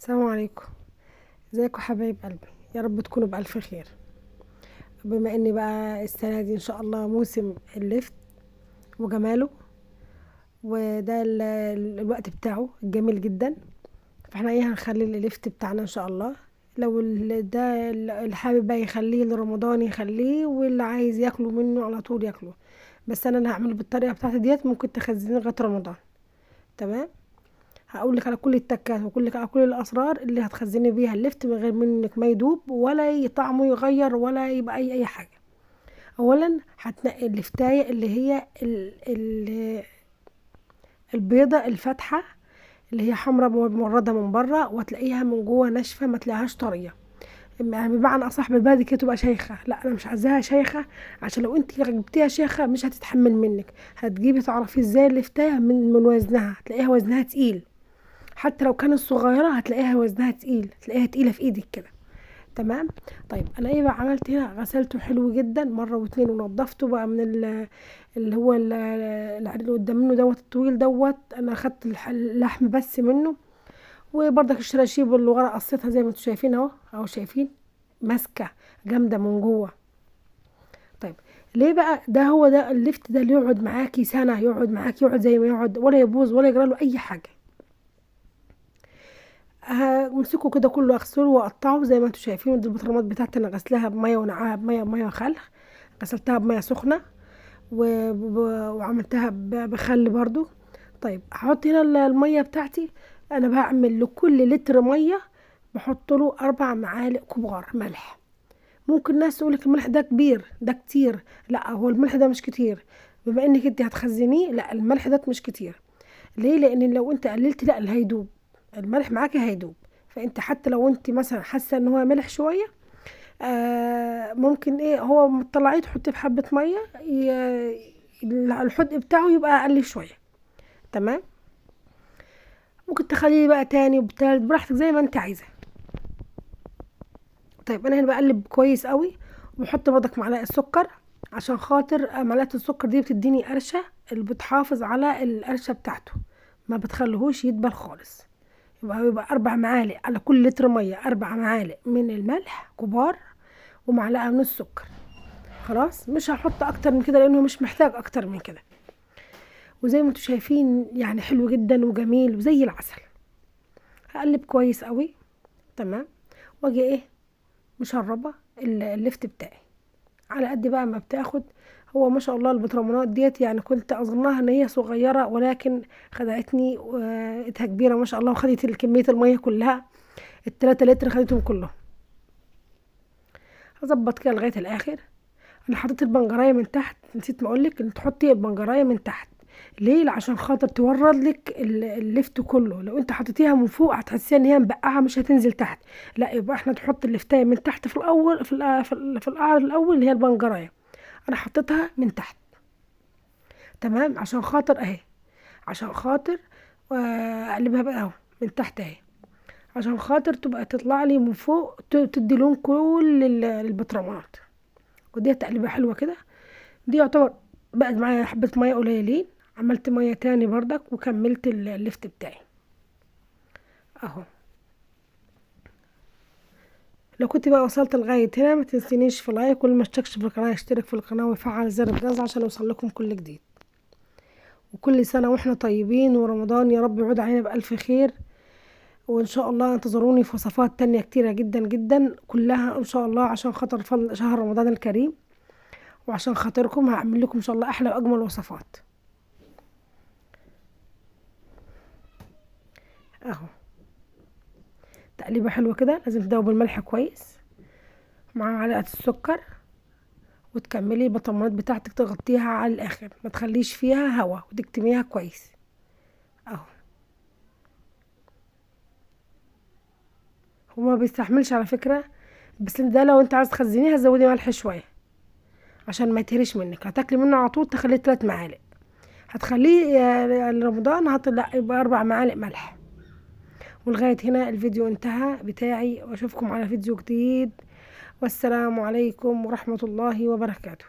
السلام عليكم. ازيكم حبايب قلبي؟ يا رب تكونوا بألف خير. بما اني بقى السنة دي ان شاء الله موسم اللفت وجماله، وده الوقت بتاعه الجميل جدا، فاحنا هنخلي اللفت بتاعنا ان شاء الله. لو اللي حابب بقى يخليه لرمضان يخليه، واللي عايز ياكله منه على طول ياكله. بس انا اللي هعمله بالطريقة بتاعتي ديت، ممكن تخزنيه لغاية رمضان. تمام. هقول لك على كل التكات وكل على كل الاسرار اللي هتخزني بيها اللفت من غير منك ما يدوب ولا طعمه يغير ولا يبقى اي حاجه. اولا هتنقي اللفتايه اللي هي البيضه الفاتحه، اللي هي حمراء مورده من بره، وتلاقيها من جوه ناشفه، ما تلاقيهاش طريه. يعني بمعنى اصح بالبلدي كده تبقى شيخه. لا انا مش عايزاها شيخه، عشان لو انت جبتيها شيخه مش هتتحمل منك. هتجيبي تعرفي ازاي اللفتايه من وزنها، هتلاقيها وزنها تقيل. حتى لو كانت صغيرة هتلاقيها وزنها تقيل، تلاقيها تقيلة في ايدك كده. تمام. طيب انا ايه بقى عملت هنا؟ غسلته حلو جدا مرة واتنين، ونضفته بقى من اللي هو العرق اللي قدام منه دوت الطويل دوت. انا خدت اللحم بس منه، وبرضك الشراشيب اللي ورا قصيتها زي ما انتوا شايفين اهو شايفين ماسكة جامدة من جوه. طيب ليه بقى؟ هو ده اللفت ده اللي يقعد معاكي سنة، يقعد معاكي، يقعد زي ما يقعد، ولا يبوظ ولا يجرى له اي حاجة. همسكه كده كله، اغسله واقطعه زي ما انتوا شايفين. دي البطرمات بتاعتي انا غسلها بميه ونقعها بميه وخل. غسلتها بميه سخنه وعملتها بخل برضو. طيب هحط هنا الميه بتاعتي. انا بعمل لكل لتر ميه بحط له 4 معالق كبار ملح. ممكن ناس تقولك الملح ده كبير، ده كتير. لا، هو الملح ده مش كتير. بما انك انت هتخزنيه، لا الملح ده مش كتير. ليه؟ لان لو انت قللت لا اللي هيدوب، الملح معاكي هيدوب. فانت حتى لو انت مثلا حاسه ان هو ملح شويه، ممكن ايه، هو ما تطلعيه تحطيه في حبه ميه، الحدق بتاعه يبقى اقل شويه. تمام. ممكن تخليه بقى تاني وبتالت براحتك زي ما انت عايزه. طيب انا هنا بقلب كويس قوي، وبحط برضك معلقه سكر، عشان خاطر معلقه السكر دي بتديني قرشه، اللي بتحافظ على القرشه بتاعته، ما بتخليهوش يدبل خالص. يبقى 4 معالق على كل لتر ميه، 4 معالق من الملح كبار، ومعلقه من السكر. خلاص مش هحط اكتر من كده لانه مش محتاج اكتر من كده. وزي ما انتم شايفين يعني حلو جدا وجميل وزي العسل. هقلب كويس قوي. تمام. واجي ايه، مشربه اللفت بتاعي على قد بقى ما بتاخد. هو ما شاء الله البطرمانات ديت يعني كنت اظنها ان هي صغيره، ولكن خدعتني وقتها كبيره ما شاء الله، وخدت كميه الميه كلها، ال3 لتر خدتهم كلهم. هظبط كده لغايه الاخر. انا حطيت البنجرايه من تحت، نسيت ما اقولك ان تحطي البنجرايه من تحت. ليه؟ عشان خاطر تورد لك اللفت كله. لو انت حطيتيها من فوق هتحسيها ان هي مبقعه مش هتنزل تحت. لا، يبقى احنا تحط اللفتايه من تحت في الاول، في القعر الاول اللي هي البنجرايه. انا حطيتها من تحت. تمام. عشان خاطر اهي، عشان خاطر اقلبها بقى اهو من تحت اهي، عشان خاطر تبقى تطلع لي من فوق، تدي لون كل البطرمانات. ودي تقليبه حلوه كده. دي يعتبر بقت معايا حبه ميه قليلين. عملت ميه تاني بردك وكملت اللفت بتاعي اهو. لو كنت بقى وصلت لغايه هنا ما تنسينيش في لايك، واللي ما اشتركش في القناه يشترك في القناه ويفعل زر الجرس عشان يوصل لكم كل جديد. وكل سنه واحنا طيبين، ورمضان يا رب يعود علينا بألف خير. وان شاء الله انتظروني في وصفات تانية كتيرة جدا جدا، كلها ان شاء الله عشان خاطر فضل شهر رمضان الكريم، وعشان خاطركم هعمل لكم ان شاء الله احلى واجمل وصفات اهو. تقليبه حلوه كده، لازم تدوب الملح كويس مع معلقه السكر، وتكملي البطماط بتاعتك تغطيها على الاخر، ما تخليش فيها هوا، وتكتميها كويس اهو. هو ما بيستحملش على فكره، بس ده لو انت عايز تخزنيها زودي ملح شويه عشان ما يتهرش منك. هتاكلي منه على طول تخليه 3 معالق. هتخليه لرمضان لا يبقى 4 معالق ملح. ولغاية هنا الفيديو انتهى بتاعي، واشوفكم على فيديو جديد، والسلام عليكم ورحمة الله وبركاته.